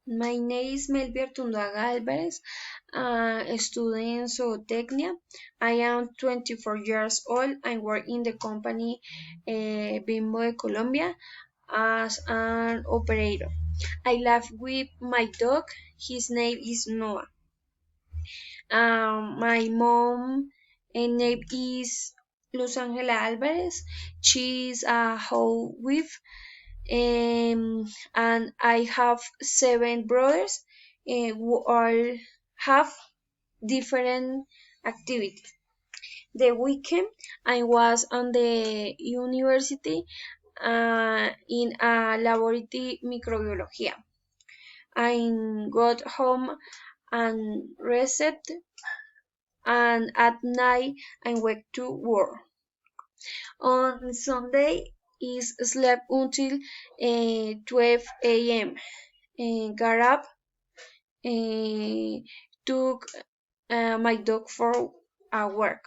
My name is Melvier Tunduaga Alvarez, studying zootechnia. I am 24 years old. I work in the company Bimbo de Colombia as an operator. I live with my dog. His name is Noah. My mom name is Luz Angela Alvarez. She's a housewife, and I have 7 brothers who all have different activities. The weekend I was on the university in a laboratory microbiología. I got home and rested, and at night I went to work. On Sunday is slept until 12 a.m. Got up, took my dog for work.